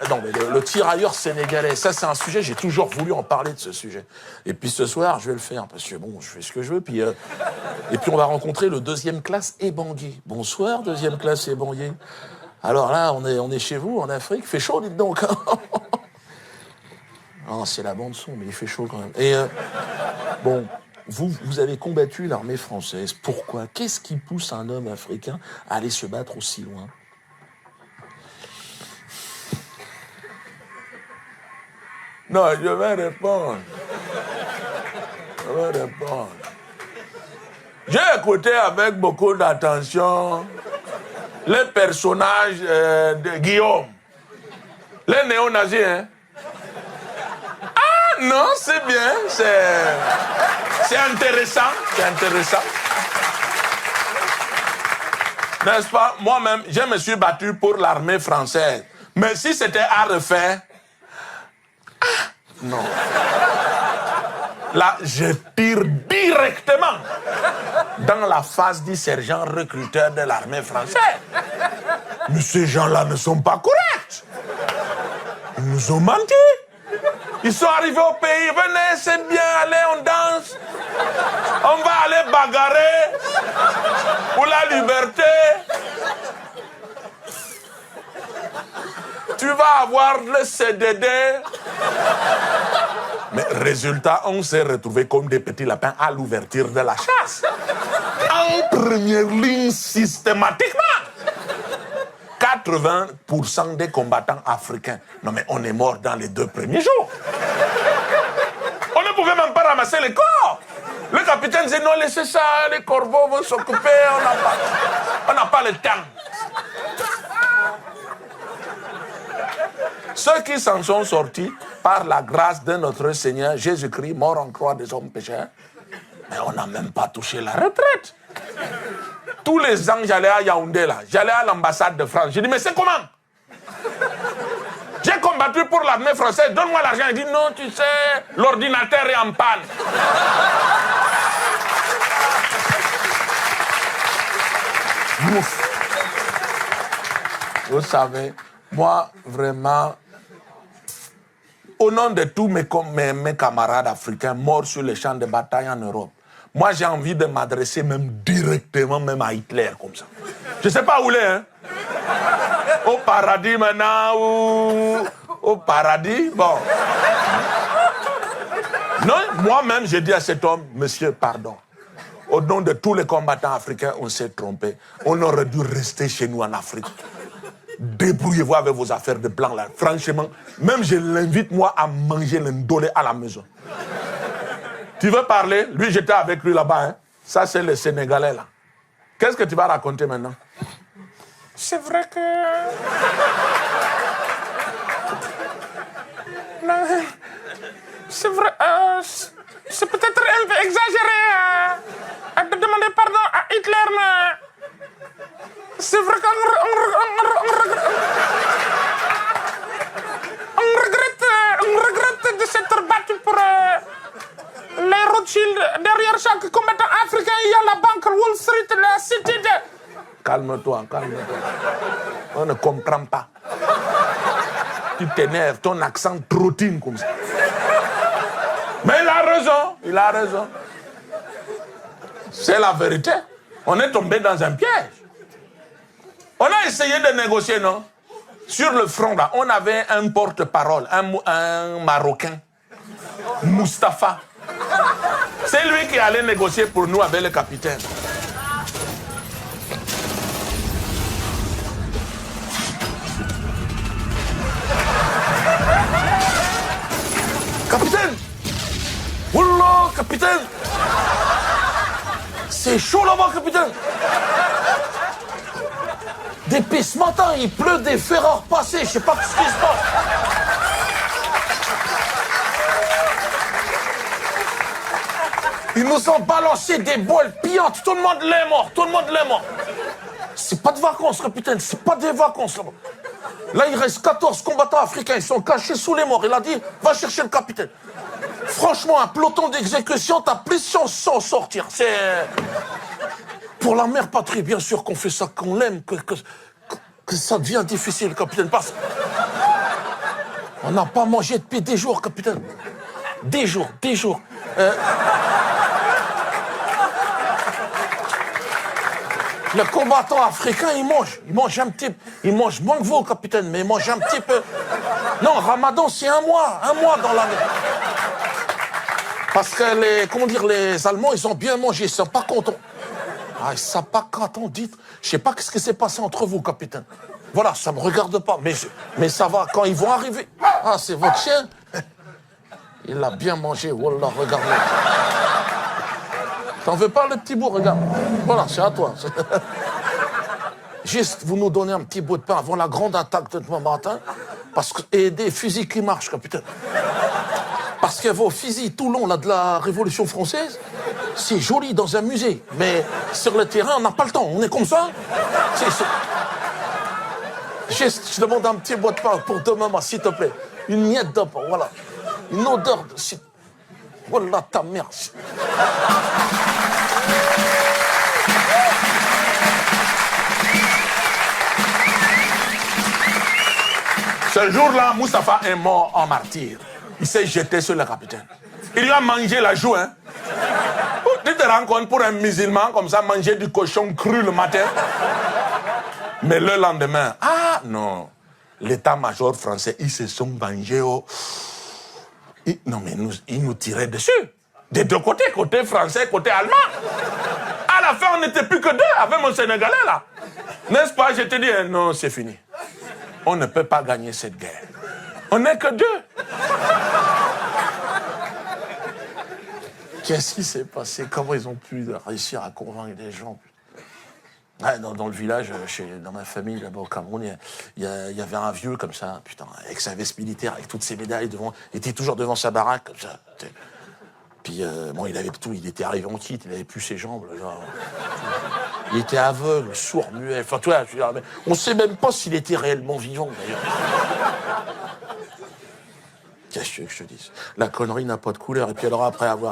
Non, mais le tirailleur sénégalais, ça c'est un sujet, j'ai toujours voulu en parler de ce sujet. Et puis ce soir, je vais le faire, parce que bon, je fais ce que je veux. Puis, et puis on va rencontrer le deuxième classe Ebanguier. Bonsoir, deuxième classe Ebanguier. Alors là, on est chez vous, en Afrique, il fait chaud, dites donc. Non, c'est la bande son, mais il fait chaud quand même. Et bon, vous avez combattu l'armée française. Pourquoi? Qu'est-ce qui pousse un homme africain à aller se battre aussi loin? Non, je vais répondre. J'ai écouté avec beaucoup d'attention les personnages de Guillaume. Les néo-nazis, hein? Ah non, c'est bien, c'est intéressant, N'est-ce pas? Moi-même, je me suis battu pour l'armée française. Mais si c'était à refaire... Non. Là, je tire directement dans la face du sergent recruteur de l'armée française. Mais ces gens-là ne sont pas corrects. Ils nous ont menti. Ils sont arrivés au pays. Venez, c'est bien, allez, on danse. On va aller bagarrer pour la liberté. Tu vas avoir le CDD. Mais résultat, on s'est retrouvés comme des petits lapins à l'ouverture de la chasse. En première ligne systématiquement. 80% des combattants africains. Non mais on est morts dans les 2 premiers jours. On ne pouvait même pas ramasser les corps. Le capitaine disait non, laissez ça, les corbeaux vont s'occuper, on n'a pas le temps. Ceux qui s'en sont sortis par la grâce de notre Seigneur Jésus-Christ, mort en croix des hommes pécheurs, mais on n'a même pas touché la retraite. Tous les ans, j'allais à Yaoundé, là, j'allais à l'ambassade de France. J'ai dit, mais c'est comment? J'ai combattu pour l'armée française, donne-moi l'argent. Il dit, non, tu sais, l'ordinateur est en panne. Ouf. Vous savez, moi, vraiment, au nom de tous mes camarades africains morts sur les champs de bataille en Europe, moi, j'ai envie de m'adresser même directement même à Hitler, comme ça. Je ne sais pas où il est, hein. Au paradis maintenant, ou au paradis, bon. Non, moi-même, j'ai dit à cet homme, monsieur, pardon. Au nom de tous les combattants africains, on s'est trompé. On aurait dû rester chez nous en Afrique. Débrouillez-vous avec vos affaires de blanc, là. Franchement, même je l'invite, moi, à manger l'indolé à la maison. Tu veux parler? Lui, j'étais avec lui là-bas. Hein? Ça, c'est le Sénégalais, là. Qu'est-ce que tu vas raconter maintenant? C'est vrai que... Non, c'est vrai... c'est peut-être un peu exagéré de demander pardon à Hitler, mais... C'est vrai on regrette de s'être battu pour... les Rothschild, derrière chaque combattant africain, il y a la banque Wall Street, la cité de... Calme-toi. On ne comprend pas. Tu t'énerves, ton accent trottine comme ça. Mais il a raison. C'est la vérité. On est tombé dans un piège. On a essayé de négocier, non? Sur le front, là, on avait un porte-parole, un Marocain, Mustapha. C'est lui qui allait négocier pour nous avec le capitaine. Capitaine! Wallah, capitaine! C'est chaud là-bas, capitaine! Depuis ce matin, il pleut des fers à repasser, je sais pas ce qui se passe. Ils nous ont balancé des bols pillantes, tout le monde l'est mort, C'est pas de vacances, capitaine, c'est pas des vacances là-bas. Là, il reste 14 combattants africains, ils sont cachés sous les morts. Il a dit, va chercher le capitaine. Franchement, un peloton d'exécution, t'as plus de chance sans sortir. C'est... Pour la mère patrie, bien sûr qu'on fait ça, qu'on l'aime, que ça devient difficile, capitaine. Parce... On n'a pas mangé depuis des jours, capitaine. Des jours. Les combattants africains, ils mangent un petit peu. Ils mangent moins que vous, capitaine, mais ils mangent un petit peu. Non, Ramadan, c'est un mois dans l'année. Parce que les Allemands, ils ont bien mangé, ils sont pas contents. Ah, ils sont pas contents, dites. Je sais pas ce qui s'est passé entre vous, capitaine. Voilà, ça me regarde pas, mais ça va, quand ils vont arriver. Ah, c'est votre chien. Il a bien mangé, wallah, regarde-le. T'en veux pas, le petit bout, regarde. Voilà, c'est à toi. Juste, vous nous donnez un petit bout de pain avant la grande attaque de demain matin, et des fusils qui marchent, capitaine. Parce que vos fusils tout longs, là, de la Révolution française, c'est joli dans un musée. Mais sur le terrain, on n'a pas le temps. On est comme ça. Juste, je demande un petit bout de pain pour demain, s'il te plaît. Une miette de pain, voilà. Une odeur de... Voilà ta mère. Ce jour-là, Moustapha est mort en martyr. Il s'est jeté sur le capitaine. Il lui a mangé la joue, hein. Tu te rends compte pour un musulman comme ça, manger du cochon cru le matin. Mais le lendemain, ah non, l'état-major français, ils se sont vengés. Non mais ils nous tiraient dessus. Des deux côtés, côté français, côté allemand. À la fin, on n'était plus que deux avec mon Sénégalais là. N'est-ce pas? Je te dis, non, c'est fini. On ne peut pas gagner cette guerre. On n'est que deux. Qu'est-ce qui s'est passé? Comment ils ont pu réussir à convaincre des gens? Dans le village, dans ma famille, là-bas au Cameroun, il y avait un vieux comme ça, putain, avec sa veste militaire, avec toutes ses médailles devant, il était toujours devant sa baraque, comme ça. Puis, bon, il avait tout, il était arrivé en kit, il avait plus ses jambes, là, genre. Il était aveugle, sourd, muet, enfin, tu vois, on ne sait même pas s'il était réellement vivant, d'ailleurs. Qu'est-ce que je te dis? La connerie n'a pas de couleur, et puis alors après avoir